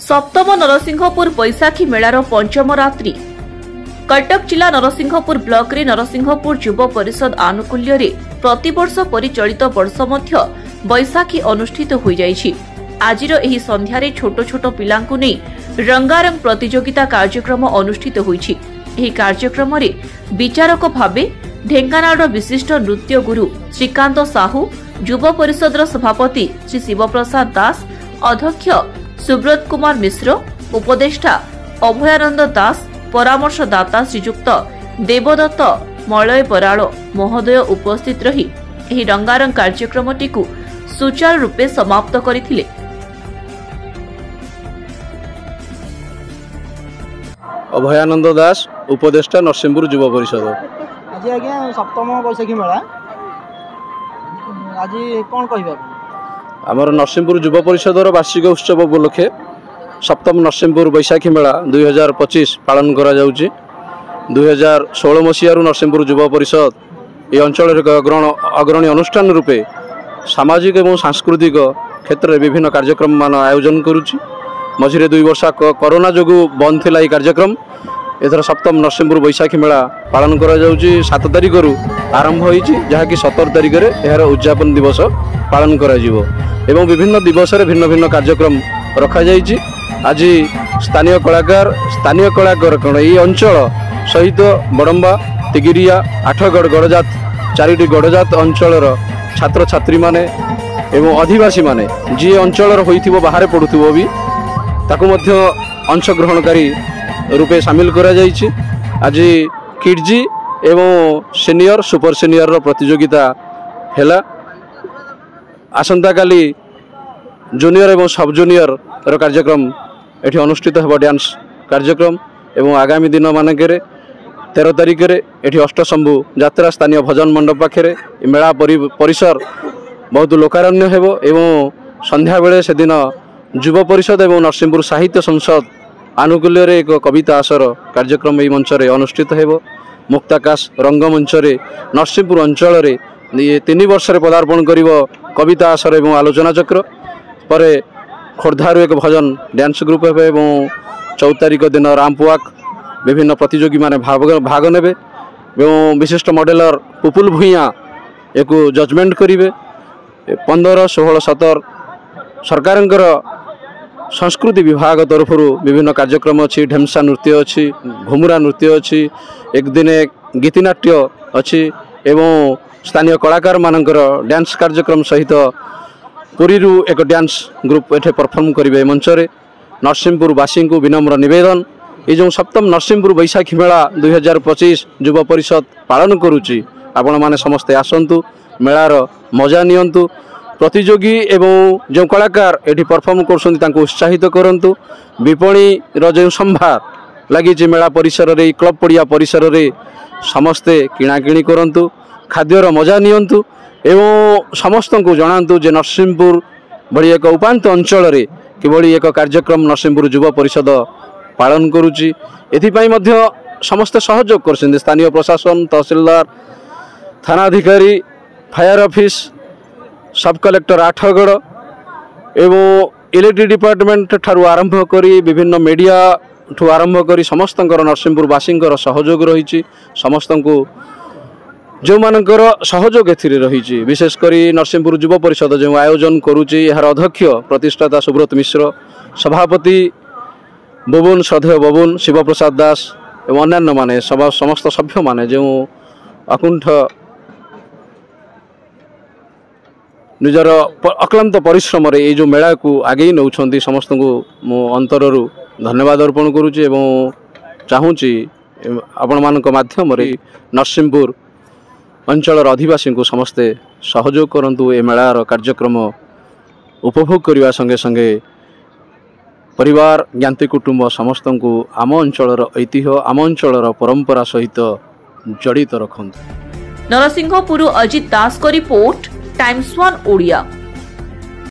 सप्तम नरसिंहपुर बैशाखी मेलार पंचम रात्रि कटक जिला नरसिंहपुर ब्लॉक रे नरसिंहपुर युव परिषद आनुकूल्य रे प्रतिवर्ष परिचालित वर्ष मध्य बैशाखी अनुष्ठित हो जाइछि। आजिर एही संध्यारे छोट छोट पिलांकु नै रंगारंग प्रतियोगिता कार्यक्रम अनुष्ठित होइछि। एही कार्यक्रम रे विचारक भाबे ढेंकानाल विशिष्ट नृत्य गुरु श्रीकांत साहू, युव परिषद सभापति श्री शिवप्रसाद दास, अध्यक्ष सुब्रत कुमार मिश्र, उपदेष्टा अभयानंद दास, परामर्शदाता श्रीजुक्त देवदत्त मलय बराड़ महोदय उपस्थित रही एही रंगारंग कार्यक्रमटी सुचारू रूपे समाप्त करथिले। अभयानंद दास, उपदेष्टा नरसिंहपुर युव परिषद। आज आज्ञा सप्तम बैशाखी मेला आज कौन कह आमर नरसिंहपुर युव परिषदर वार्षिक उत्सव उपलक्षे सप्तम नरसिंहपुर बैशाखी मेला 2025 पालन करा जाउची। 2016 मसीह नरसिंहपुर युव परिषद ये अंचल अग्रणी अनुष्ठान रूपे सामाजिक और सांस्कृतिक क्षेत्र में विभिन्न कार्यक्रम मान आयोजन करुच्ची। मझे 2 वर्ष कोरोना जो बंद थिला कार्यक्रम एथर सप्तम नरसिंहपुर बैशाखी मेला पालन करा जाउची। 7 तारिख रु आरंभ होईची जहाँकि 17 तारिख रे एहार उद्यापन दिवस पालन करा जिवो एवं विभिन्न दिवस रे भिन्न भिन्न कार्यक्रम रखा जाइची। आज स्थानीय कलाकार कौन ये अंचल सहित बड़म्बा, तिगिरिया, आठगढ़ गड़जात 4टी गड़जात अंचल छात्र छात्री माने एवं आदिवासी माने जी अंचल होइथिबो बाहर पड़ुथिबो भी ताकु मध्य अंशग्रहणकारी रूपे सामिल करा जाइछि। आज किड्जी एवं सीनियर सुपर सीनियर प्रतियोगिता हैला। आसंता काली जूनियर एवं सब जूनियर कार्यक्रम एठी अनुष्ठित हेबो डांस कार्यक्रम एवं आगामी दिन मानकरे 13 तारिख रे एठी अष्टशंभु यात्रा स्थानीय भजन मंडप पाखे मेला परिसर बहुत लोकारण्य हेबो एवं संध्या बेले से दिन युव परिषद एवं नरसिंहपुर साहित्य संसद आनुकूल्य रे एक कविता आसर कार्यक्रम एई मंच रे अनुष्ठित हेबो। मुक्ताकाश रंगमंच रे नरसिंहपुर अंचल रे 3 वर्ष रे पदार्पण करिवो कविता आसर एवं आलोचना चक्र परे खोर्धारू एक भजन डांस ग्रुप हे एवं 14 तारिख दिन रामप वाक विभिन्न प्रतियोगी माने भाग नेबे एवं विशिष्ट मॉडलर पुपुल भुइया एक जजमेंट करिवे। 15, 16, 17 सरकारंकर संस्कृति विभाग तरफ विभिन्न कार्यक्रम अच्छी। ढेमसा नृत्य अच्छी, घुमुरा नृत्य अच्छी, एक दिन गीतिनाट्य अच्छी एवं स्थानीय कलाकार मानकर डांस कार्यक्रम सहित पुरीरू एक डांस ग्रुप एठे परफॉर्म करेंगे मंच रे। नरसिंहपुर वासी को विनम्र निवेदन ये जो सप्तम नरसिंहपुर बैशाखी मेला 2025 युव परिषद पालन करुच्ची आपण माने समस्ते आसंतु मेलार मजा नियंतु। प्रतियोगी एवं जो कलाकार एठी परफॉर्म करछन्ती तांको उत्साहित करंतु। विपणी रो जो संभार लगी मेला परिसर रे क्लब पड़िया परिसर रे समस्ते किणाकिणी करंतु, खाद्यर मजा नियंतु एवं समस्त को जनातु जे नरसिंहपुर भली एक उपांत अंचल रे किभली एक कार्यक्रम नरसिंहपुर युव परिषद पालन करुच्ची। एथिपाई मध्य समस्ते सहयोग करछन्ती। स्थानीय प्रशासन, तहसीलदार, थानाधिकारी, फायर ऑफिस, सब कलेक्टर आठगढ़ एवं इलेक्ट्रिक डिपार्टमेंट ठारू आरंभ करी विभिन्न मीडिया ठू आरंभ करी समस्त नरसिंहपुर वासी सहयोग रही। समस्त को जो मानकर सहयोग एथिरे रही विशेषकर नरसिंहपुर युव परिषद जो आयोजन करुच्ची यार अध्यक्ष प्रतिष्ठाता सुब्रत मिश्र, सभापति बबुन श्रद्धेय बबुन शिवप्रसाद दास एवं अन्य माने समस्त सभ्य माने जो अकुंठ निजर अक्लांत परिश्रम रे ये जो मेला को आगे नौछंती समस्त को मो अंतररू धन्यवाद अर्पण करुच्ची एवं चाहूँगी आपण मानक माध्यम रे नरसिंहपुर अंचल आदिवासी को समस्ते सहयोग करंतु। ए मेलार कार्यक्रम उपभोग करने संगे संगे परिवार ज्ञाति कुटुंब समस्त को आम अंचल ऐतिह्य आम अंचल परंपरा सहित जड़ित रखंतु। नरसिंहपुर अजित दास को रिपोर्ट, टाइम्स 1 ओडिया।